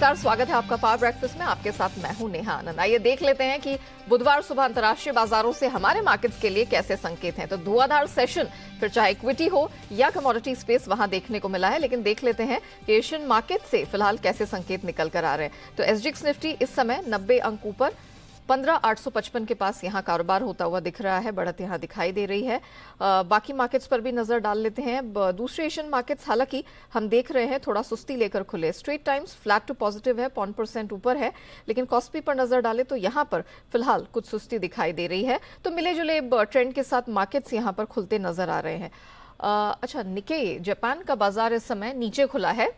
नमस्कार, स्वागत है आपका पावर ब्रेकफास्ट में। आपके साथ मैं हूं नेहा आनंद। आइए देख लेते हैं कि बुधवार सुबह अंतर्राष्ट्रीय बाजारों से हमारे मार्केट्स के लिए कैसे संकेत हैं। तो धुआंधार सेशन फिर चाहे इक्विटी हो या कमोडिटी स्पेस वहां देखने को मिला है, लेकिन देख लेते हैं कि एशियन मार्केट से फिलहाल कैसे संकेत निकल कर आ रहे हैं। तो एसजीएक्स निफ्टी इस समय 90 अंक ऊपर 15,855 के पास यहां कारोबार होता हुआ दिख रहा है। बढ़त यहां दिखाई दे रही है। बाकी मार्केट्स पर भी नजर डाल लेते हैं। दूसरे एशियन मार्केट्स हालांकि हम देख रहे हैं थोड़ा सुस्ती लेकर खुले। Straits Times flat to positive है, 0.1% ऊपर है, लेकिन कॉस्पी पर नजर डालें तो यहां पर फिलहाल कुछ सुस्ती दिखाई दे रही है। तो मिले जुले ट्रेंड के साथ मार्केट्स यहां पर खुलते नजर आ रहे हैं। अच्छा, निकेई जापान का बाजार इस समय नीचे खुला है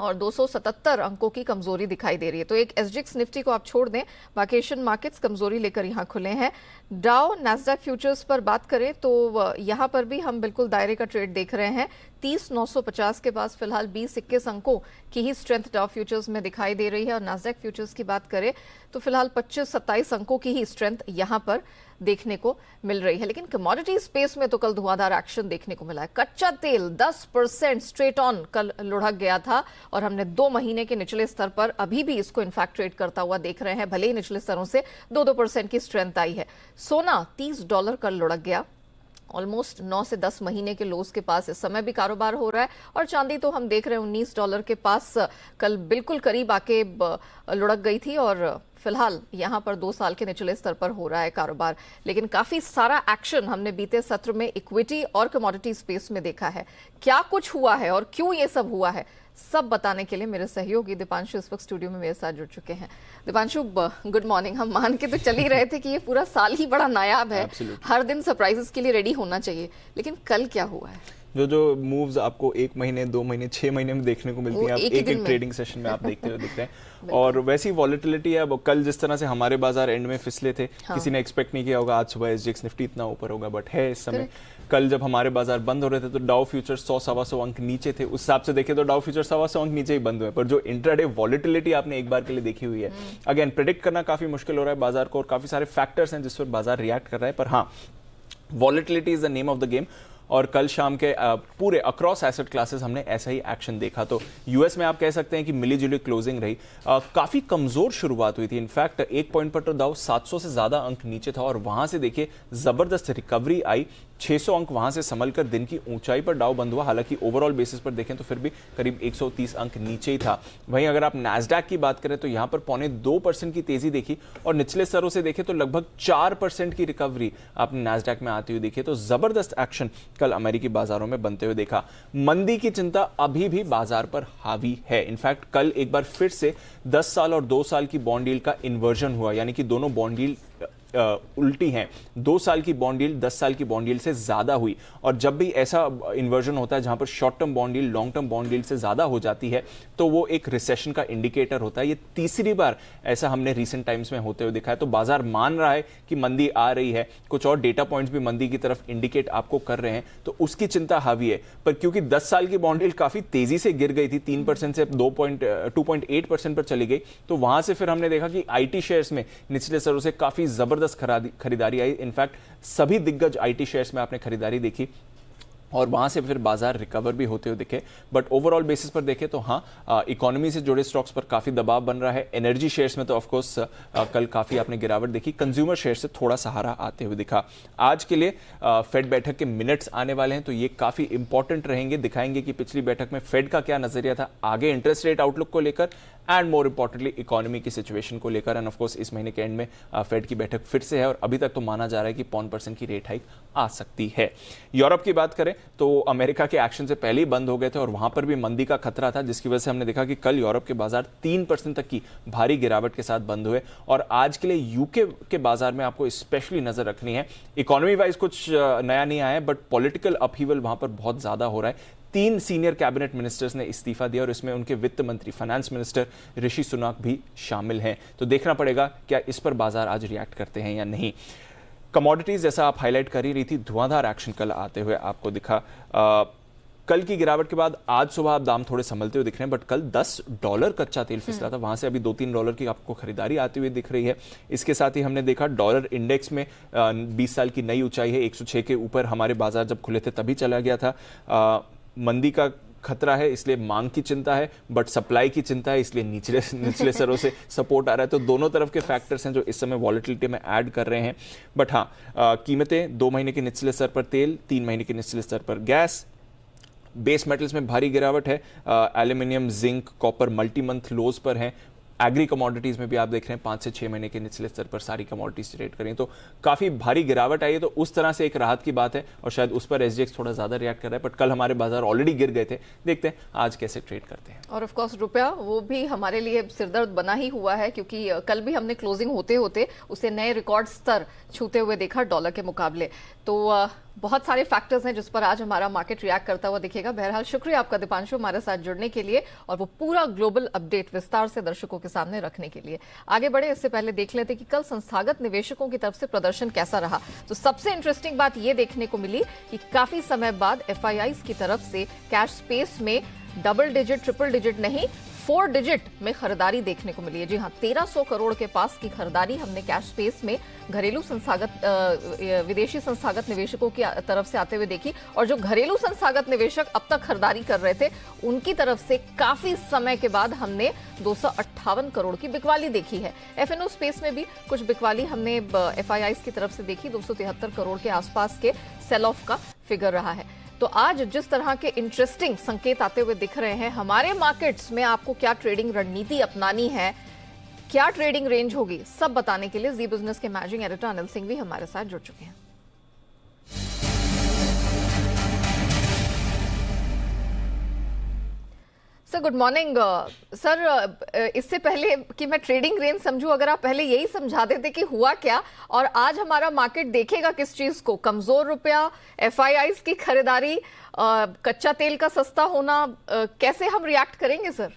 और 277 अंकों की कमजोरी दिखाई दे रही है। तो एक एसजीएक्स निफ्टी को आप छोड़ दें, बाकी एशियन मार्केट्स कमजोरी लेकर यहां खुले हैं। डाउ नैस्डैक फ्यूचर्स पर बात करें तो यहां पर भी हम बिल्कुल दायरे का ट्रेड देख रहे हैं। 30,950 के पास फिलहाल 20-21 अंकों की ही स्ट्रेंथ डाउ फ्यूचर्स में दिखाई दे रही है। और नैस्डैक फ्यूचर्स की बात करें तो फिलहाल 25-27 अंकों की ही स्ट्रेंथ यहां पर देखने को मिल रही है। लेकिन कमोडिटी स्पेस में तो कल धुआंधार एक्शन देखने को मिला है। कच्चा तेल 10% स्ट्रेट ऑन कल लुढ़क गया था और हमने 2 महीने के निचले स्तर पर अभी भी इसको इनफैक्ट ट्रेड करता हुआ देख रहे हैं। भले ही निचले स्तरों से 2-2% की स्ट्रेंथ आई है। सोना $30 कल लुढ़क गया, ऑलमोस्ट 9 से 10 महीने के लोस के पास इस समय भी कारोबार हो रहा है। और चांदी तो हम देख रहे हैं $19 के पास कल बिल्कुल करीब आके लुढ़क गई थी और फिलहाल यहां पर 2 साल के निचले स्तर पर हो रहा है कारोबार। लेकिन काफी सारा एक्शन हमने बीते सत्र में इक्विटी और कमोडिटी स्पेस में देखा है। क्या कुछ हुआ है और क्यों ये सब हुआ है, सब बताने के लिए मेरे सहयोगी दीपांशु इस वक्त स्टूडियो में मेरे साथ जुड़ चुके हैं। Deepanshu, good morning. हम मान के तो चल ही रहे थे कि ये पूरा साल ही बड़ा नायाब है, हर दिन सरप्राइजेस के लिए रेडी होना चाहिए, लेकिन कल क्या हुआ है? जो मूव्स आपको 1 महीने, 2 महीने, 6 महीने में देखने को मिलती हैं, आप एक ट्रेडिंग सेशन में आप देखते हुए दिख रहे हैं। और वैसी वॉलेटिलिटी है। अब कल जिस तरह से हमारे बाजार एंड में फिसले थे, किसी ने एक्सपेक्ट नहीं किया होगा आज सुबह एसजीएक्स निफ्टी इतना ऊपर होगा, बट है इस समय। कल जब हमारे बाजार बंद हो रहे थे तो डाउ फ्यूचर्स 100-125 अंक नीचे थे। उस हिसाब से देखें तो डाउ फ्यूचर्स 125 अंक नीचे ही बंद हुए। पर जो इंट्राडे वॉलेटिलिटी आपने एक बार के लिए देखी हुई है, अगेन प्रेडिक्ट करना काफी मुश्किल हो रहा है बाजार को और काफी सारे फैक्टर्स हैं जिस पर बाजार रिएक्ट कर रहा है। पर हाँ, volatility is the name of the game. और कल शाम के पूरे अक्रॉस एसेट क्लासेस हमने ऐसा ही एक्शन देखा। तो यूएस में आप कह सकते हैं कि मिली जुली क्लोजिंग रही। काफी कमजोर शुरुआत हुई थी। इनफैक्ट 1 पॉइंट पर तो डाउ 700 से ज्यादा अंक नीचे था और वहां से देखिए जबरदस्त रिकवरी आई। 600 अंक वहां से संभलकर दिन की ऊंचाई पर डाउ बंद हुआ। हालांकि ओवरऑल बेसिस पर देखें तो फिर भी करीब 130 अंक नीचे ही था। वहीं अगर आप नैस्डैक की बात करें तो यहां पर 0.2% की तेजी देखी और निचले स्तरों से देखें तो लगभग 4% की रिकवरी आपने नैस्डैक में आती हुई देखी। तो जबरदस्त एक्शन कल अमेरिकी बाजारों में बनते हुए देखा। मंदी की चिंता अभी भी बाजार पर हावी है। इनफैक्ट कल एक बार फिर से 10 साल और 2 साल की बॉन्ड यील्ड का इन्वर्जन हुआ, यानी कि दोनों बॉन्ड यील्ड उल्टी हैं। 2 साल की बॉन्ड यील्ड 10 साल की बॉन्ड यील्ड से ज्यादा हुई। और जब भी ऐसा इन्वर्जन होता है जहां पर short term bond yield long term bond yield से ज्यादा हो जाती है तो वो एक रिसेशन का इंडिकेटर होता है। ये तीसरी बार ऐसा हमने रीसेंट टाइम्स में होते हुए दिखा है। तो बाजार मान रहा है कि मंदी आ रही है। कुछ और डेटा पॉइंट्स भी मंदी की तरफ इंडिकेट आपको कर रहे हैं, तो उसकी चिंता हावी है। पर क्योंकि 10 साल की बॉन्ड यील्ड काफी तेजी से गिर गई थी, 3% से 2.8% पर चली गई, तो वहां से फिर हमने देखा कि आईटी शेयर्स में निचले स्तरों से काफी जबरदस्त खरीदारी आई। इनफैक्ट सभी दिग्गज आईटी शेयर्स में आपने खरीदारी देखी और वहां से फिर बाजार रिकवर भी होते हुए दिखे। बट ओवरऑल बेसिस पर देखें तो हाँ, इकोनॉमी से जुड़े स्टॉक्स पर काफी दबाव बन रहा है। एनर्जी शेयर्स में तो ऑफ कोर्स कल काफी आपने गिरावट देखी। कंज्यूमर शेयर से थोड़ा सहारा आते हुए दिखा। आज के लिए फेड बैठक के मिनट्स आने वाले हैं, तो ये काफी इंपॉर्टेंट रहेंगे। दिखाएंगे कि पिछली बैठक में फेड का क्या नजरिया था आगे इंटरेस्ट रेट आउटलुक को लेकर एंड मोर इंपॉर्टेंटली इकोनॉमी की सिचुएशन को लेकर। एंड ऑफ कोर्स इस महीने के एंड में फेड की बैठक फिर से है और अभी तक तो माना जा रहा है कि 0.1% की रेट हाइक आ सकती है। यूरोप की बात करें तो अमेरिका के एक्शन से पहले ही बंद हो गए थे और वहां पर भी मंदी का खतरा था, जिसकी वजह से हमने देखा कि कल यूरोप के बाजार 3% तक की भारी गिरावट के साथ बंद हुए। और आज के लिए यूके के बाजार में आपको स्पेशली नजर रखनी है। इकोनॉमी वाइज कुछ नया नहीं आया है, बट पॉलिटिकल अपहीवल वहां पर बहुत ज्यादा हो रहा है। 3 सीनियर कैबिनेट मिनिस्टर्स ने इस्तीफा दिया और इसमें उनके वित्त मंत्री, फाइनेंस मिनिस्टर ऋषि सुनाक भी शामिल हैं। तो देखना पड़ेगा क्या इस पर बाजार आज रिएक्ट करते हैं या नहीं। कमोडिटीज जैसा आप हाईलाइट कर ही रही थी, धुआंधार एक्शन कल आते हुए आपको दिखा। कल की गिरावट के बाद आज सुबह आप दाम थोड़े संभलते हुए दिख रहे हैं, बट कल $10 कच्चा तेल फिसला था, वहां से अभी $2-3 की आपको खरीदारी आती हुई दिख रही है। इसके साथ ही हमने देखा डॉलर इंडेक्स में 20 साल की नई ऊंचाई है, 106 के ऊपर हमारे बाजार जब खुले थे तभी चला गया था। मंदी का खतरा है इसलिए मांग की चिंता है, बट सप्लाई की चिंता है इसलिए निचले स्तरों से सपोर्ट आ रहा है। तो दोनों तरफ के फैक्टर्स हैं जो इस समय वॉलेटिलिटी में ऐड कर रहे हैं। बट हाँ, कीमतें 2 महीने के निचले स्तर पर तेल, 3 महीने के निचले स्तर पर गैस, बेस मेटल्स में भारी गिरावट है। Aluminium, zinc, copper multi month lows पर हैं। एग्री कमोडिटीज में भी आप देख रहे हैं 5 से 6 महीने के निचले स्तर पर सारी कमोडिटीज ट्रेड करें, तो काफी भारी गिरावट आई है। तो उस तरह से एक राहत की बात है और शायद उस पर एसजीएक्स थोड़ा ज्यादा रिएक्ट कर रहा है। बट कल हमारे बाजार ऑलरेडी गिर गए थे, देखते हैं आज कैसे ट्रेड करते हैं। और ऑफ कोर्स रुपया वो भी हमारे लिए सिरदर्द बना ही हुआ है, क्योंकि कल भी हमने क्लोजिंग होते होते उसे नए रिकॉर्ड स्तर छूते हुए देखा डॉलर के मुकाबले। तो बहुत सारे फैक्टर्स हैं जिस पर आज हमारा मार्केट रिएक्ट करता हुआ दिखेगा। बहरहाल शुक्रिया आपका दीपांशु हमारे साथ जुड़ने के लिए और वो पूरा ग्लोबल अपडेट विस्तार से दर्शकों के सामने रखने के लिए। आगे बढ़े इससे पहले देख लेते कि कल संस्थागत निवेशकों की तरफ से प्रदर्शन कैसा रहा। तो सबसे इंटरेस्टिंग बात यह देखने को मिली कि काफी समय बाद एफआईआईज की तरफ से कैश स्पेस में डबल डिजिट, ट्रिपल डिजिट नहीं 4 डिजिट में खरीदारी देखने को मिली है। जी हाँ, 1300 करोड़ के पास की खरीदारी हमने कैश स्पेस में घरेलू विदेशी संस्थागत निवेशकों की तरफ से आते हुए देखी। और जो घरेलू संस्थागत निवेशक अब तक खरीदारी कर रहे थे उनकी तरफ से काफी समय के बाद हमने 258 करोड़ की बिकवाली देखी है। एफएनओ स्पेस में भी कुछ बिकवाली हमने एफआईआईज की तरफ से देखी। 273 करोड़ के आसपास के सेल ऑफ का फिगर रहा है। तो आज जिस तरह के इंटरेस्टिंग संकेत आते हुए दिख रहे हैं हमारे मार्केट्स में, आपको क्या ट्रेडिंग रणनीति अपनानी है, क्या ट्रेडिंग रेंज होगी, सब बताने के लिए जी बिजनेस के मैनेजिंग एडिटर अनिल सिंह भी हमारे साथ जुड़ चुके हैं। Sir good morning. सर इससे पहले कि मैं ट्रेडिंग रेंज समझूं, अगर आप पहले यही समझा देते कि हुआ क्या और आज हमारा मार्केट देखेगा किस चीज को, कमजोर रुपया, एफआईआईज की खरीदारी, कच्चा तेल का सस्ता होना, कैसे हम रिएक्ट करेंगे सर?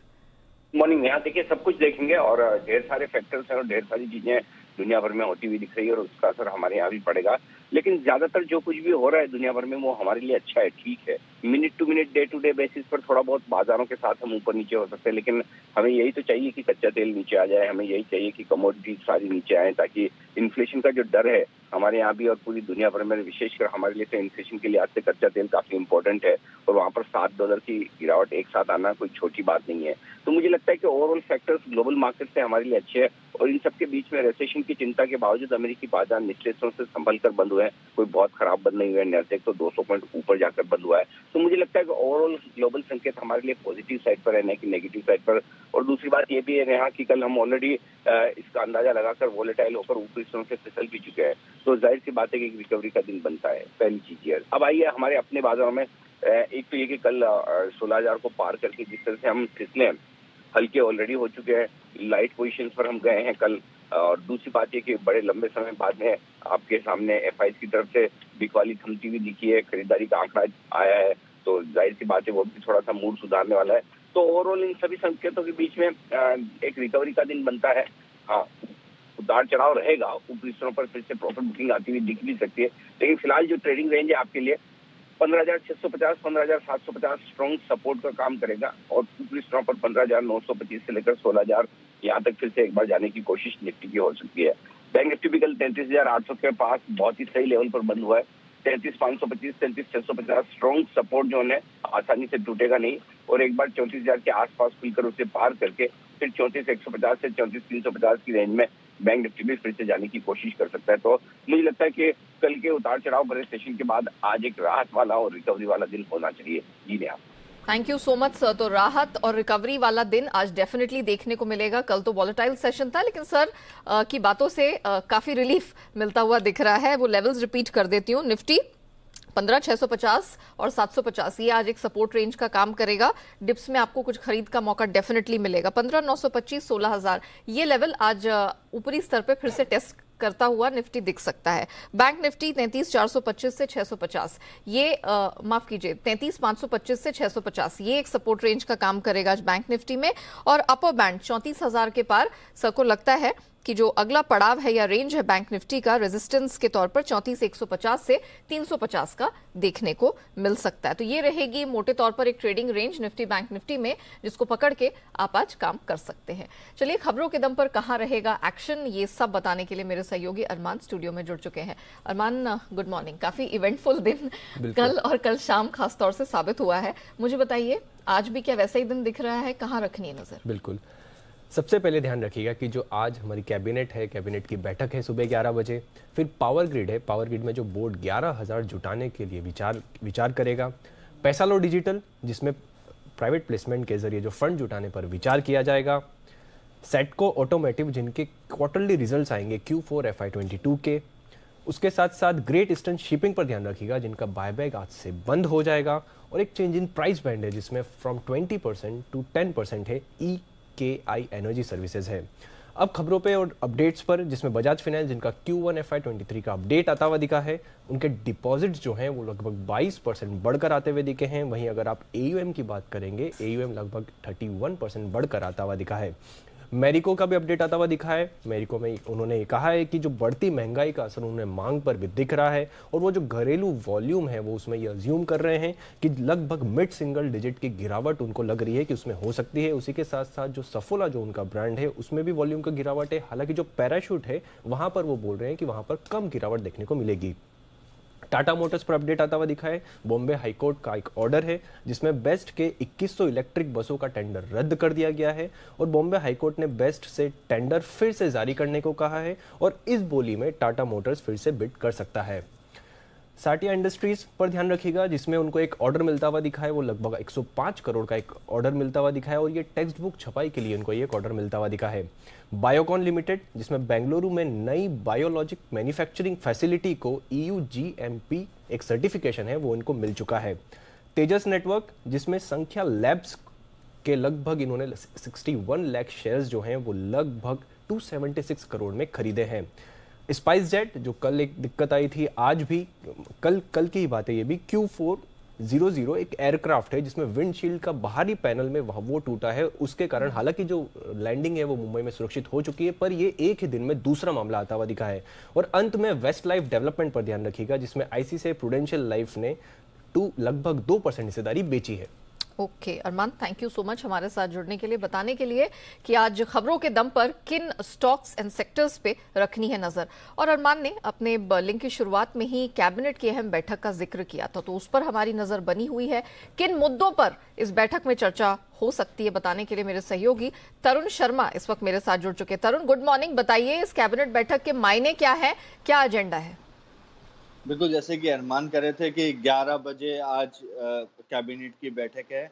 मॉर्निंग, यहाँ देखिए सब कुछ देखेंगे और ढेर सारे फैक्टर्स हैं और ढेर सारी चीजें दुनिया भर में होती हुई दिख रही है और उसका असर हमारे यहाँ भी पड़ेगा। लेकिन ज्यादातर जो कुछ भी हो रहा है दुनिया भर में वो हमारे लिए अच्छा है, ठीक है। Minute to minute, day to day basis पर थोड़ा बहुत बाजारों के साथ हम ऊपर नीचे हो सकते हैं, लेकिन हमें यही तो चाहिए कि कच्चा तेल नीचे आ जाए, हमें यही चाहिए कि कमोडिटीज सारी नीचे आए, ताकि इन्फ्लेशन का जो डर है हमारे यहाँ भी और पूरी दुनिया भर में, विशेषकर हमारे लिए तो इन्फ्लेशन के लिए आज से कच्चा तेल काफी इंपॉर्टेंट है और वहाँ पर $7 की गिरावट एक साथ आना कोई छोटी बात नहीं है। तो मुझे लगता है कि ओवरऑल फैक्टर्स ग्लोबल मार्केट से हमारे लिए अच्छे हैं और इन सबके बीच में रिसेशन की चिंता के बावजूद अमेरिकी बाजार निचले स्तरों से संभल कर बंद हुए हैं, कोई बहुत खराब बंद नहीं हुआ है। नैस्डैक तो 200 पॉइंट ऊपर जाकर बंद हुआ है। तो मुझे लगता है कि ओवरऑल ग्लोबल संकेत हमारे लिए पॉजिटिव साइड पर है, न कि नेगेटिव साइड पर। और दूसरी बात ये भी है यहाँ कि कल हम ऑलरेडी इसका अंदाजा लगाकर वोलेटाइल होकर ऊपरी स्तरों से फिसल भी चुके हैं, तो जाहिर सी बात है कि रिकवरी का दिन बनता है, पहली चीज है। अब आइए हमारे अपने बाजारों में, एक तो ये कि कल 16,000 को पार करके जिस तरह से हम फिसले हल्के ऑलरेडी हो चुके हैं, लाइट पोजीशंस पर हम गए हैं कल। और दूसरी बात ये कि बड़े लंबे समय बाद में आपके सामने एफआईआईज की तरफ से बिकवाली थमती हुई दिखी है, खरीदारी का आंकड़ा आया है, तो जाहिर सी बात है वो भी थोड़ा सा मूड सुधारने वाला है। तो ओवरऑल इन सभी संकेतों के बीच में एक रिकवरी का दिन बनता है। हाँ, उतार चढ़ाव रहेगा, ऊपरी स्तरों पर फिर से प्रॉफिट बुकिंग आती हुई दिख भी सकती है, लेकिन फिलहाल जो ट्रेडिंग रेंज है आपके लिए 15,650, 15,750 स्ट्रॉन्ग सपोर्ट का काम करेगा और ऊपरी स्तरों पर 15,925 से लेकर 16,000 यहाँ तक फिर से एक बार जाने की कोशिश निफ्टी की हो सकती है। बैंक निफ्टी भी कल 33,800 के पास बहुत ही सही लेवल पर बंद हुआ है। 33,525, 33,650 स्ट्रॉन्ग सपोर्ट जो है आसानी से टूटेगा नहीं और एक बार 34,000 के आसपास खुलकर उसे पार करके फिर 34,150 से 34,350 की रेंज में बैंक निफ्टी भी फिर से जाने की कोशिश कर सकता है। तो मुझे लगता है कि कल के उतार चढ़ाव भरे सेशन के बाद आज एक राहत वाला और रिकवरी वाला दिन होना चाहिए। जी ने आप thank you so much sir. तो राहत और रिकवरी वाला दिन आज डेफिनेटली देखने को मिलेगा। कल तो वॉलेटाइल सेशन था, लेकिन सर की बातों से काफी रिलीफ मिलता हुआ दिख रहा है। वो लेवल्स रिपीट कर देती हूँ। निफ्टी 15,650 और 750 ये आज एक सपोर्ट रेंज का काम करेगा। डिप्स में आपको कुछ खरीद का मौका डेफिनेटली मिलेगा। 15,925, 16,000 ये लेवल आज ऊपरी स्तर पे फिर से टेस्ट करता हुआ निफ्टी दिख सकता है। बैंक निफ्टी 33,425 से 650, ये माफ कीजिए 33,525 से 650, ये एक सपोर्ट रेंज का काम करेगा आज बैंक निफ्टी में। और अपर बैंड 34,000 के पार सर को लगता है कि जो अगला पड़ाव है या रेंज है बैंक निफ्टी का रेजिस्टेंस के तौर पर 34,150 से 350 का देखने को मिल सकता है। तो ये रहेगी मोटे तौर पर एक trading range Nifty bank Nifty में, जिसको पकड़ के आप आज काम कर सकते हैं। चलिए, खबरों के दम पर कहां रहेगा एक्शन, ये सब बताने के लिए मेरे सहयोगी अरमान स्टूडियो में जुड़ चुके हैं। अरमान, गुड मॉर्निंग। काफी इवेंटफुल दिन कल और कल शाम खासतौर से साबित हुआ है। मुझे बताइए, आज भी क्या वैसा ही दिन दिख रहा है? कहां रखनी है नजर? बिल्कुल, सबसे पहले ध्यान रखिएगा कि जो आज हमारी कैबिनेट है, कैबिनेट की बैठक है सुबह 11 बजे, फिर पावर ग्रिड है, पावर ग्रिड में जो बोर्ड 11,000 जुटाने के लिए विचार करेगा, पैसा लो डिजिटल जिसमें प्राइवेट प्लेसमेंट के जरिए जो फंड जुटाने पर विचार किया जाएगा, सेटको ऑटोमेटिव जिनके क्वार्टरली रिजल्ट्स आएंगे Q4 FY22 के, उसके साथ साथ ग्रेट ईस्टर्न शिपिंग पर ध्यान रखिएगा जिनका बायबैक आज से बंद हो जाएगा, और एक चेंज इन प्राइस बैंड है जिसमें फ्रॉम 20% टू 10% है, EKI एनर्जी सर्विसेज है। अब खबरों पे और अपडेट्स पर, जिसमें बजाज फाइनेंस जिनका Q1 FY23 का अपडेट आता हुआ दिखा है, उनके डिपॉजिट्स जो हैं वो लगभग 22% बढ़कर आते हुए दिखे हैं। वहीं अगर आप AUM की बात करेंगे, AUM लगभग 31% बढ़कर आता हुआ दिखा है। मेरिको का भी अपडेट आता हुआ दिखा है। मेरिको में उन्होंने कहा है कि जो बढ़ती महंगाई का असर उन्हें मांग पर भी दिख रहा है, और वो जो घरेलू वॉल्यूम है वो उसमें ये अज्यूम कर रहे हैं कि लगभग मिड सिंगल डिजिट की गिरावट उनको लग रही है कि उसमें हो सकती है। उसी के साथ साथ जो सफोला जो उनका ब्रांड है उसमें भी वॉल्यूम का गिरावट है। हालांकि जो पैराशूट है वहां पर वो बोल रहे हैं कि वहां पर कम गिरावट देखने को मिलेगी। टाटा मोटर्स पर अपडेट आता हुआ दिखा है। बॉम्बे हाईकोर्ट का एक ऑर्डर है जिसमें बेस्ट के 2100 इलेक्ट्रिक बसों का टेंडर रद्द कर दिया गया है, और बॉम्बे हाईकोर्ट ने बेस्ट से टेंडर फिर से जारी करने को कहा है, और इस बोली में टाटा मोटर्स फिर से बिड कर सकता है। साटिया इंडस्ट्रीज पर ध्यान रखिएगा जिसमें उनको एक ऑर्डर मिलता हुआ दिखा है, वो लगभग 105 करोड़ का एक ऑर्डर मिलता हुआ दिखा है, और ये टेक्स्ट बुक छपाई के लिए उनको एक ऑर्डर मिलता हुआ दिखा है। बायोकॉन लिमिटेड जिसमें बेंगलुरु में नई बायोलॉजिक मैन्युफैक्चरिंग फैसिलिटी को EU GMP एक सर्टिफिकेशन है वो इनको मिल चुका है। तेजस नेटवर्क जिसमें संख्या लैब्स के लगभग इन्होंने 61 लाख शेयर्स जो हैं वो लगभग 276 करोड़ में खरीदे हैं। स्पाइस जेट जो कल एक दिक्कत आई थी, आज भी कल की ही बात है, ये भी Q400 एक एयरक्राफ्ट है जिसमें विंडशील्ड का बाहरी पैनल में वो टूटा है। उसके कारण हालांकि जो लैंडिंग है वो मुंबई में सुरक्षित हो चुकी है, पर ये एक ही दिन में दूसरा मामला आता हुआ दिखा है। और अंत में वेस्ट लाइफ डेवलपमेंट पर ध्यान रखिएगा जिसमें ICICI प्रूडेंशियल लाइफ ने लगभग 2% हिस्सेदारी बेची है। Okay Arman, thank you so much हमारे साथ जुड़ने के लिए, बताने के लिए कि आज खबरों के दम पर किन स्टॉक्स एंड सेक्टर्स पे रखनी है नजर। और अरमान ने अपने लिंक की शुरुआत में ही कैबिनेट की अहम बैठक का जिक्र किया था, तो उस पर हमारी नजर बनी हुई है। किन मुद्दों पर इस बैठक में चर्चा हो सकती है, बताने के लिए मेरे सहयोगी तरुण शर्मा इस वक्त मेरे साथ जुड़ चुके। तरुण, गुड मॉर्निंग। बताइए, इस कैबिनेट बैठक के मायने क्या है, क्या एजेंडा है? बिल्कुल, जैसे कि अरमान कह रहे थे कि 11 बजे आज कैबिनेट की बैठक है,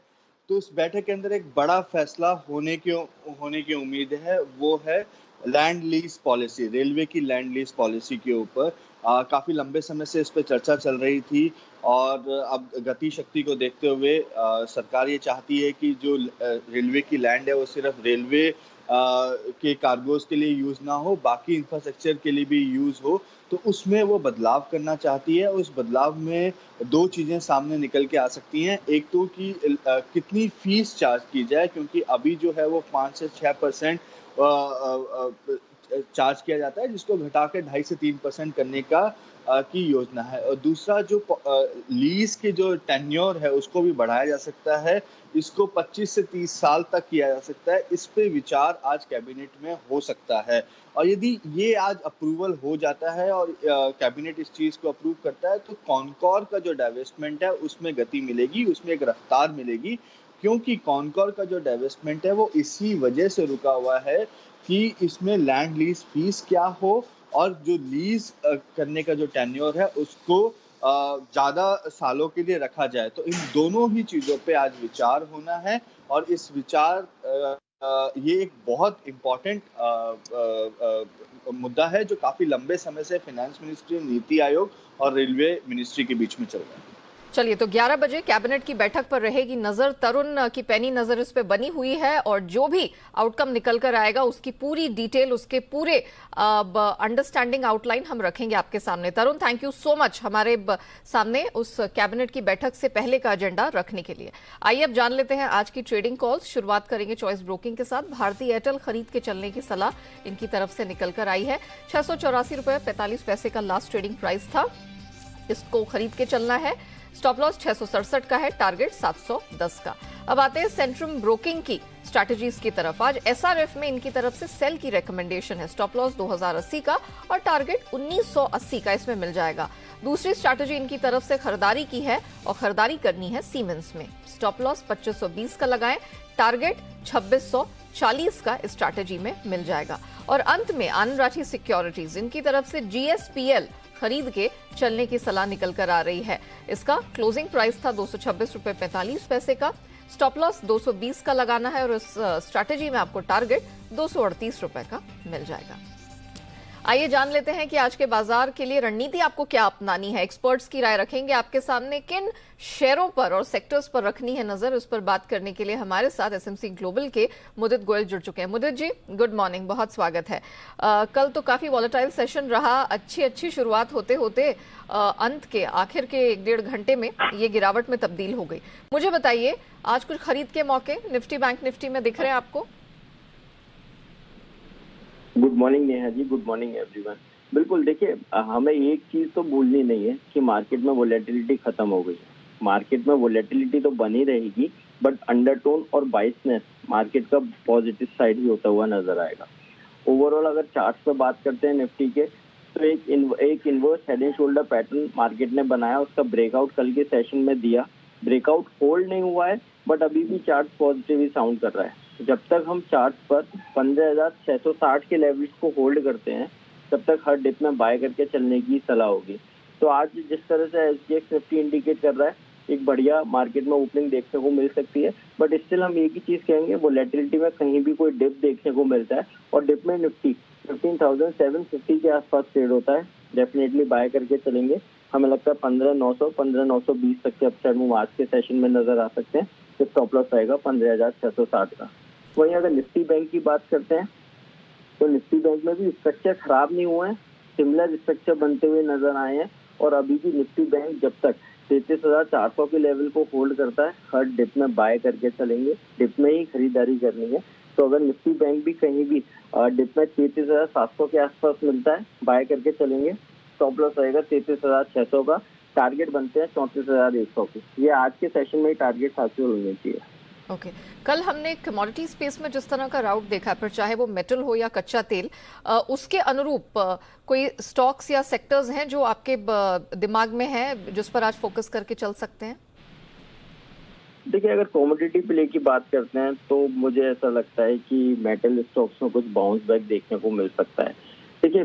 तो उस बैठक के अंदर एक बड़ा फैसला होने की उम्मीद है। वो है लैंड लीज पॉलिसी, रेलवे की लैंड लीज पॉलिसी के ऊपर। काफ़ी लंबे समय से इस पर चर्चा चल रही थी, और अब गति शक्ति को देखते हुए सरकार ये चाहती है कि जो रेलवे की लैंड है वो सिर्फ रेलवे के कार्गोज के लिए यूज़ ना हो, बाकी इंफ्रास्ट्रक्चर के लिए भी यूज़ हो। तो उसमें वो बदलाव करना चाहती है। उस बदलाव में दो चीज़ें सामने निकल के आ सकती हैं। एक तो कि कितनी फीस चार्ज की जाए, क्योंकि अभी जो है वो 5 से 6% चार्ज किया जाता है, जिसको घटा के 2.5 से 3% करने की योजना है। और दूसरा जो लीज के जो टेन्योर है उसको भी बढ़ाया जा सकता है, इसको 25 से 30 साल तक किया जा सकता है। इस पे विचार आज कैबिनेट में हो सकता है, और यदि ये आज अप्रूवल हो जाता है और कैबिनेट इस चीज़ को अप्रूव करता है, तो कॉनकॉर का जो डाइवेस्टमेंट है उसमें गति मिलेगी, उसमें एक रफ्तार मिलेगी। क्योंकि कॉनकॉर का जो डाइवेस्टमेंट है वो इसी वजह से रुका हुआ है कि इसमें लैंड लीज फीस क्या हो, और जो लीज करने का जो टेन्योर है उसको ज़्यादा सालों के लिए रखा जाए। तो इन दोनों ही चीज़ों पे आज विचार होना है, और इस विचार ये एक बहुत इम्पॉर्टेंट मुद्दा है जो काफ़ी लंबे समय से फाइनेंस मिनिस्ट्री, नीति आयोग और रेलवे मिनिस्ट्री के बीच में चल रहा है। चलिए, तो 11 बजे कैबिनेट की बैठक पर रहेगी नजर। तरुण की पैनी नजर इस पे बनी हुई है और जो भी आउटकम निकल कर आएगा उसकी पूरी डिटेल, उसके पूरे अंडरस्टैंडिंग आउटलाइन हम रखेंगे आपके सामने। तरुण, थैंक यू सो मच हमारे सामने उस कैबिनेट की बैठक से पहले का एजेंडा रखने के लिए। आइए अब जान लेते हैं आज की ट्रेडिंग कॉल्स। शुरुआत करेंगे चॉइस ब्रोकिंग के साथ। भारतीय एयरटेल खरीद के चलने की सलाह इनकी तरफ से निकल कर आई है। 684 रुपए 45 पैसे का लास्ट ट्रेडिंग प्राइस था, इसको खरीद के चलना है। स्टॉप लॉस 667 का है, टारगेट 710 का। अब आते हैं सेंट्रम ब्रोकिंग की स्ट्रैटेजीज की तरफ। आज एसआरएफ में इनकी तरफ से सेल की रिकमेंडेशन है। स्टॉप लॉस 2080 का और टारगेट 1980 का इसमें मिल जाएगा। दूसरी स्ट्रैटेजी इनकी तरफ से खरीदारी की है और खरीदारी करनी है सीमेंस में। स्टॉप लॉस 2520 का लगाएं, टारगेट 2640 का इस स्ट्रैटेजी में मिल जाएगा। और अंत में आनंद राठी सिक्योरिटीज, इनकी तरफ से जीएसपीएल खरीद के चलने की सलाह निकल कर आ रही है। इसका क्लोजिंग प्राइस था 226 रुपए 45 पैसे का। स्टॉप लॉस 220 का लगाना है और इस स्ट्रैटेजी में आपको टारगेट 238 रुपए का मिल जाएगा। आइए जान लेते हैं कि आज के बाजार के लिए रणनीति आपको क्या अपनानी है। एक्सपर्ट्स की राय रखेंगे आपके सामने। किन शेयरों पर और सेक्टर्स पर रखनी है नजर, उस पर बात करने के लिए हमारे साथ एसएमसी ग्लोबल के मुदित गोयल जुड़ चुके हैं। मुदित जी, गुड मॉर्निंग, बहुत स्वागत है। कल तो काफी वॉलेटाइल सेशन रहा। अच्छी शुरुआत होते होते अंत के आखिर के 1-1.5 घंटे में ये गिरावट में तब्दील हो गई। मुझे बताइए, आज कुछ खरीद के मौके निफ्टी बैंक निफ्टी में दिख रहे हैं आपको? Good morning Neha ji, good morning everyone. बिल्कुल, देखिए हमें एक चीज तो भूलनी नहीं है कि मार्केट में वोलेटिलिटी खत्म हो गई है। मार्केट में वोलेटिलिटी तो बनी रहेगी, बट अंडरटोन और बाइसनेस मार्केट का पॉजिटिव साइड ही होता हुआ नजर आएगा। ओवरऑल अगर चार्ट पे बात करते हैं निफ्टी के, तो एक inverse head and shoulder pattern market ने बनाया, उसका ब्रेकआउट कल के सेशन में दिया। ब्रेकआउट होल्ड नहीं हुआ है, बट अभी भी चार्ट पॉजिटिव ही साउंड कर रहा है। जब तक हम चार्ट पर 15,660 के लेवल्स को होल्ड करते हैं, तब तक हर डिप में बाय करके चलने की सलाह होगी। तो आज जिस तरह से एसजीएक्स निफ्टी इंडिकेट कर रहा है, एक बढ़िया मार्केट में ओपनिंग देखने को मिल सकती है। बट स्टिल हम एक ही चीज कहेंगे, वोलेटिलिटी में कहीं भी कोई डिप देखने को मिलता है और डिप में निफ्टी 15,750 के आसपास ट्रेड होता है, डेफिनेटली बाय करके चलेंगे। हमें लगता है 15,900 15,920 तक के अपसाइड मूव आज के सेशन में नजर आ सकते हैं। तो स्टॉप लॉस आएगा 15,660 का। वहीं अगर निफ्टी बैंक की बात करते हैं, तो निफ्टी बैंक में भी स्ट्रक्चर खराब नहीं हुए हैं, सिमिलर स्ट्रक्चर बनते हुए नजर आए हैं। और अभी भी निफ्टी बैंक जब तक 33,400 के लेवल को होल्ड करता है, हर डिप में बाय करके चलेंगे, डिप में ही खरीदारी करनी है। तो अगर निफ्टी बैंक भी कहीं भी डिप में 33,700 के आसपास मिलता है, बाय करके चलेंगे। स्टॉप लॉस रहेगा 33,600 का, टारगेट बनते हैं 34,100 के। ये आज के सेशन में ही टारगेट हासिल होने चाहिए। ओके, कल हमने कमोडिटी स्पेस में जिस तरह का राउट देखा, फिर चाहे वो मेटल हो या कच्चा तेल, उसके अनुरूप कोई स्टॉक्स या सेक्टर्स हैं जो आपके दिमाग में है, जिस पर आज फोकस करके चल सकते हैं? देखिए, अगर कमोडिटी प्ले की बात करते हैं, तो मुझे ऐसा लगता है कि मेटल स्टॉक्स में कुछ बाउंस बैक देखने को मिल सकता है। देखिए,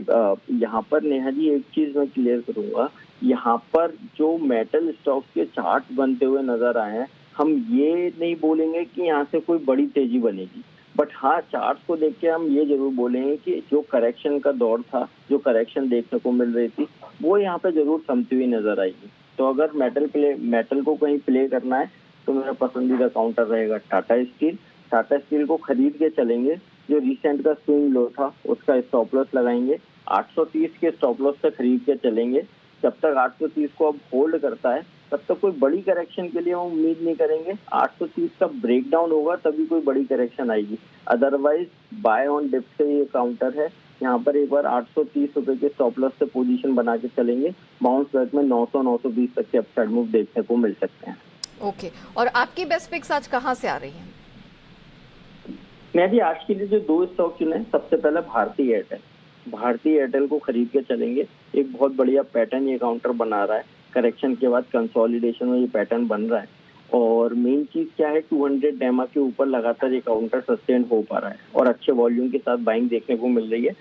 यहाँ पर नेहा जी एक चीज मैं क्लियर करूंगा, यहाँ पर जो मेटल स्टॉक्स के चार्ट बनते हुए नजर आए हैं, हम ये नहीं बोलेंगे कि यहाँ से कोई बड़ी तेजी बनेगी, बट हाँ, चार्ट को देख के हम ये जरूर बोलेंगे कि जो करेक्शन का दौर था, जो करेक्शन देखने को मिल रही थी, वो यहाँ पे जरूर थमती हुई नजर आएगी। तो अगर मेटल को कहीं प्ले करना है, तो मेरा पसंदीदा काउंटर रहेगा टाटा स्टील। टाटा स्टील को खरीद के चलेंगे। जो रिसेंट का स्विंग लो था, उसका स्टॉप लॉस लगाएंगे। 830 के स्टॉप लॉस से खरीद के चलेंगे। जब तक 830 को अब होल्ड करता है, तब तक कोई बड़ी करेक्शन के लिए हम उम्मीद नहीं करेंगे। 830 का ब्रेकडाउन होगा तभी कोई बड़ी करेक्शन आएगी, अदरवाइज बाय ऑन डिप से ये काउंटर है। यहाँ पर एक बार 830 रुपए के स्टॉप लॉस से पोजीशन बना के चलेंगे। बाउंस बैक में 900-920 तक के अपसाइड मूव देखने को मिल सकते हैं। ओके, और आपकी बेस्ट पिक्स आज कहाँ से आ रही हैं? मैं भी आज के लिए जो 2 स्टॉक चुने, सबसे पहले भारतीय एयरटेल। भारतीय एयरटेल को खरीद के चलेंगे। एक बहुत बढ़िया पैटर्न ये काउंटर बना रहा है, करेक्शन के बाद कंसोलिडेशन में ये पैटर्न बन रहा है। और मेन चीज क्या है, 200 डेमा के ऊपर लगातार ये काउंटर सस्टेन हो पा रहा है और अच्छे वॉल्यूम के साथ बाइंग देखने को मिल रही है।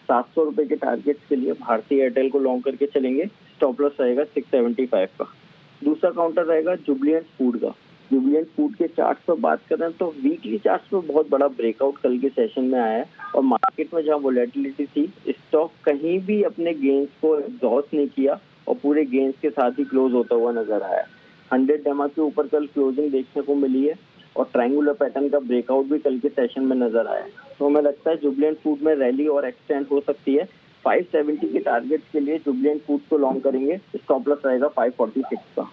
700 रुपए के टारगेट के लिए भारतीय एयरटेल को लॉन्ग करके चलेंगे। स्टॉप लॉस रहेगा 675 का। दूसरा काउंटर रहेगा जुबिलेंट फूड का। जुबिलेंट फूड के चार्ट पर बात करें तो वीकली चार्ट पर बहुत बड़ा ब्रेकआउट कल के सेशन में आया है और मार्केट में जहां वोलेटिलिटी थी, स्टॉक कहीं भी अपने गेन्स को एग्जॉस्ट नहीं किया और पूरे गेन्स के साथ ही क्लोज होता हुआ नजर आया। 100 डेमा के ऊपर कल क्लोजिंग देखने को मिली है और ट्रायंगुलर पैटर्न का ब्रेकआउट भी कल के सेशन में नजर आया है। तो हमें लगता है जुबिलेंट फूड में रैली और एक्सटेंड हो सकती है। 570 के टारगेट के लिए जुबिलेंट फूड को लॉन्ग करेंगे, स्टॉप लॉस रहेगा 546 का।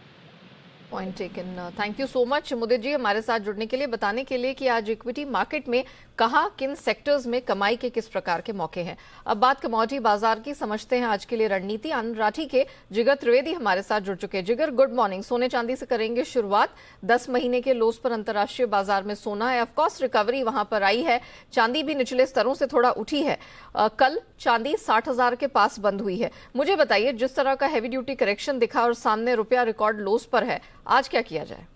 Point taken. Thank you so much Mudit ji हमारे साथ जुड़ने के लिए, बताने के लिए कि आज इक्विटी मार्केट में कहाँ किन सेक्टर्स में कमाई के किस प्रकार के मौके हैं। अब बात कमोडिटी बाजार की, समझते हैं आज के लिए रणनीति। आनंद राठी के जिगर त्रिवेदी हमारे साथ जुड़ चुके हैं। जिगर, गुड मॉर्निंग। सोने चांदी से करेंगे शुरुआत। 10 महीने के लोस पर अंतर्राष्ट्रीय बाजार में सोना है, ऑफकोर्स रिकवरी वहां पर आई है, चांदी भी निचले स्तरों से थोड़ा उठी है। कल चांदी 60,000 के पास बंद हुई है। मुझे बताइए, जिस तरह का हैवी ड्यूटी करेक्शन दिखा और सामने रुपया रिकॉर्ड लोस पर है, आज क्या किया जाए?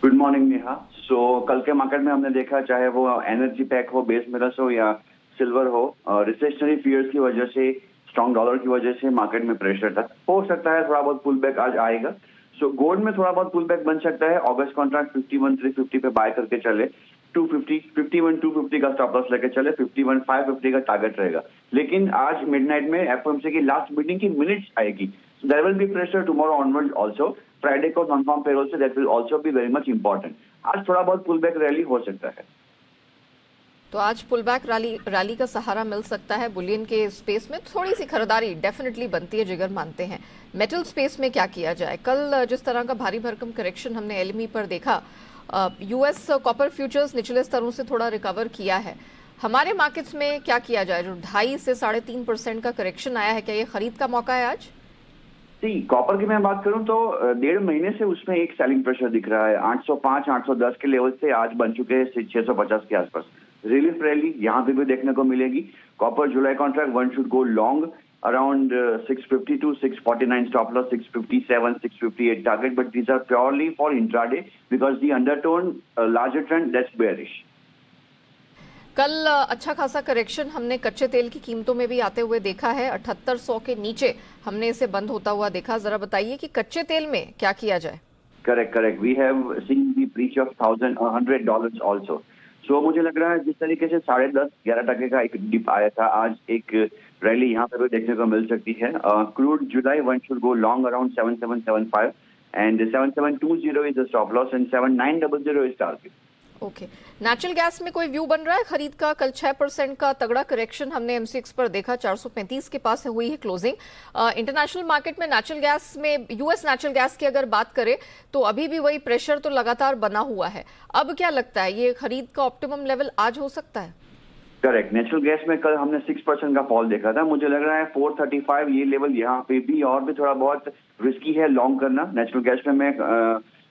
Good morning Neha. सो कल के मार्केट में हमने देखा, चाहे वो एनर्जी पैक हो, बेस मेटल्स हो या सिल्वर हो, रिसेशनरी फियर्स की वजह से, स्ट्रॉन्ग डॉलर की वजह से मार्केट में प्रेशर था। हो सकता है थोड़ा बहुत पुल बैक आज आएगा। सो गोल्ड में थोड़ा बहुत पुल बैक बन सकता है। ऑगस्ट कॉन्ट्रैक्ट 51,350 पे बाय करके चले, 51,250 का स्टॉप लॉस लेके चले, 51,550 का टारगेट रहेगा। लेकिन आज मिडनाइट में एफओएमसी की लास्ट मीटिंग की मिनट्स आएगी। There will be pressure tomorrow onward also. Friday को नॉन फार्म पेरोल से that will also be very much important. आज थोड़ा बहुत पुल बैक रैली हो सकता है। तो आज पुल बैक रैली का सहारा मिल सकता है। बुलियन के स्पेस में थोड़ी सी खरीदारी डेफिनेटली बनती है, जिगर मानते हैं। मेटल स्पेस में क्या किया जाए? कल जिस तरह का भारी भरकम करेक्शन हमने एलएमई पर देखा, यूएस कॉपर फ्यूचर्स निचले स्तरों से थोड़ा रिकवर किया है। हमारे मार्केट्स में क्या किया जाए? जो 2.5 से 3.5% का करेक्शन आया है, क्या ये खरीद का मौका है आज? कॉपर की मैं बात करूं तो 1.5 महीने से उसमें एक सेलिंग प्रेशर दिख रहा है। 805, 810 के लेवल से आज बन चुके हैं 650 के आसपास। रिलीफ रैली यहाँ पे भी देखने को मिलेगी। Copper July contract one should go long around 650 to 649 stop loss, 657, 658 target, but these are purely for intraday because the undertone larger trend that's bearish. कल अच्छा खासा करेक्शन हमने कच्चे तेल की कीमतों में भी आते हुए देखा है। 7800 के नीचे हमने इसे बंद होता हुआ देखा। जरा बताइए कि कच्चे तेल में क्या किया जाए? Correct. We have seen the breach of $100 also. So मुझे लग रहा है जिस तरीके से 10.5-11% का एक डिप आया था, आज एक रैली यहाँ पे भी देखने को मिल सकती है। Crude July one should go long around 7775 and 7720 is the stop loss and 7900 is target. Okay. Natural gas में कोई व्यू बन रहा है खरीद का? कल 6% का तगड़ा करेक्शन हमने एमसीएक्स पर देखा, 435 के पास हुई है क्लोजिंग। इंटरनेशनल मार्केट में नेचुरल गैस में, यूएस नेचुरल गैस की अगर बात करें तो अभी भी वही प्रेशर तो लगातार बना हुआ है। अब क्या लगता है, ये खरीद का ऑप्टिमम लेवल आज हो सकता है? करेक्ट। नेचुरल गैस में कल हमने 6% का फॉल देखा था। मुझे लग रहा है 435 ये लेवल यहाँ पे भी और भी थोड़ा बहुत रिस्की है लॉन्ग करना। नेचुरल गैस में मैं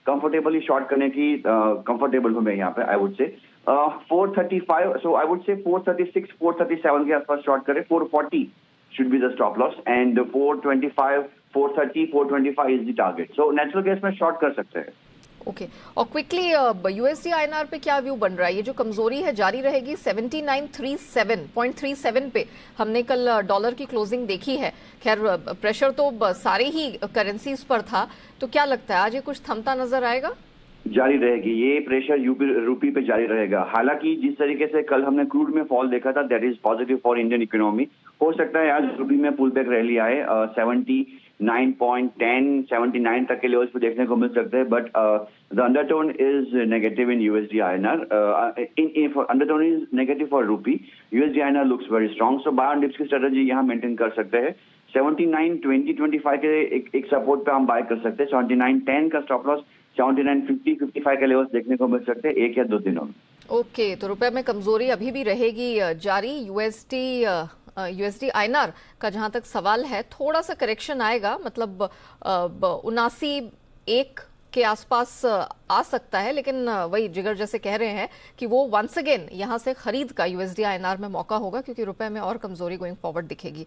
कंफर्टेबली शॉर्ट करने की कंफर्टेबल हूं मैं यहाँ पे। I would say 435, so I would say 436, 437 के आसपास शॉर्ट करें। 440 should be the stop loss and 425, 430, 425 is the target. So natural gas में शॉर्ट कर सकते हैं। ओके। और क्विकली यूएसडी आईएनआर पे क्या व्यू बन रहा है? ये जो कमजोरी है जारी रहेगी? 79.37 पे हमने कल डॉलर की क्लोजिंग देखी है। खैर प्रेशर तो सारे ही करेंसीज पर था, तो क्या लगता है आज ये कुछ थमता नजर आएगा? जारी रहेगी ये प्रेशर, रूपी पे जारी रहेगा। हालांकि जिस तरीके से कल हमने क्रूड में फॉल देखा था, that is positive for Indian economy. हो सकता है आज रूपी में पुल बैक रैली आए, 79.10, 79 तक के लेवल्स पे देखने को मिल सकते हैं। But the undertone is negative in USD INR. Undertone is negative for rupee. USD INR looks very strong. So buy on dips की स्ट्रेटेजी यहाँ मेंटेन कर सकते हैं। 79.20-25 के एक सपोर्ट पे हम बाय कर सकते हैं। 79.10 का स्टॉप लॉस, 79.50-55 के लेवल्स देखने को मिल सकते हैं 1 या 2 दिनों में। ओके। तो रुपए में कमजोरी अभी भी रहेगी जारी। यूएसडी आईएनआर का जहां तक सवाल है, थोड़ा सा करेक्शन आएगा, मतलब 79.1 के आसपास आ सकता है। लेकिन वही जिगर जैसे कह रहे हैं कि वो वंस अगेन यहां से खरीद का यूएसडी आईएनआर में मौका होगा, क्योंकि रुपए में और कमजोरी गोइंग फॉरवर्ड दिखेगी।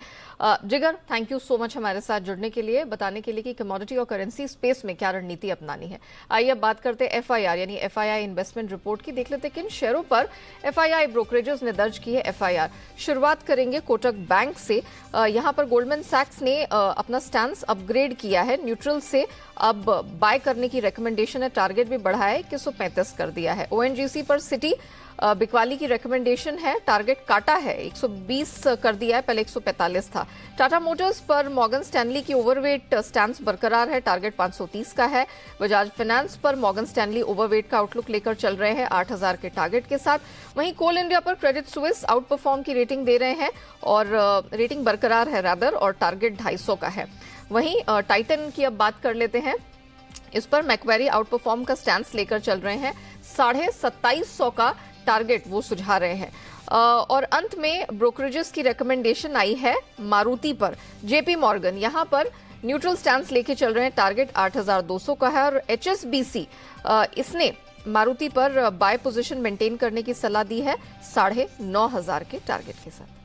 जिगर, थैंक यू सो मच हमारे साथ जुड़ने के लिए, बताने के लिए कि कमोडिटी और करेंसी स्पेस में क्या रणनीति अपनानी है। आइए अब बात करते हैं एफआईआर यानी एफआईआई इन्वेस्टमेंट रिपोर्ट की। देख लेते हैं किन शेयरों पर एफआईआई ब्रोकरेजेस ने दर्ज की है एफआईआर। शुरुआत करेंगे कोटक बैंक से। यहां पर गोल्डमैन सैक्स ने अपना स्टैंस अपग्रेड किया है, न्यूट्रल से अब बाय करने की रिकमेंडेशन है। टारगेट भी बढ़ाया 2135 कर दिया है। ओएनजीसी पर सिटी बिकवाली की रिकमेंडेशन है, टारगेट काटा है 120 कर दिया है, पहले 145 था। टाटा मोटर्स पर मॉर्गन स्टैनली की ओवरवेट स्टैंस बरकरार है, टारगेट 530 का है। बजाज फाइनेंस पर मॉर्गन स्टैनली ओवरवेट का आउटलुक लेकर चल रहे हैं 8000 के टारगेट के साथ। वहीं कोल इंडिया पर क्रेडिट स्विस आउट परफॉर्म की रेटिंग दे रहे हैं और रेटिंग बरकरार है रादर, और टारगेट 250 का है। वहीं टाइटन की अब बात कर लेते हैं। इस पर मैक्वेरी आउट परफॉर्म का स्टैंस लेकर चल रहे हैं, 2750 का टारगेट वो सुझा रहे हैं। और अंत में ब्रोकरेजेस की रिकमेंडेशन आई है मारुति पर। जेपी मॉर्गन यहां पर न्यूट्रल स्टैंस लेके चल रहे हैं, टारगेट 8200 का है। और एचएसबीसी इसने मारुति पर बाय पोजीशन मेंटेन करने की सलाह दी है 9500 के टारगेट के साथ।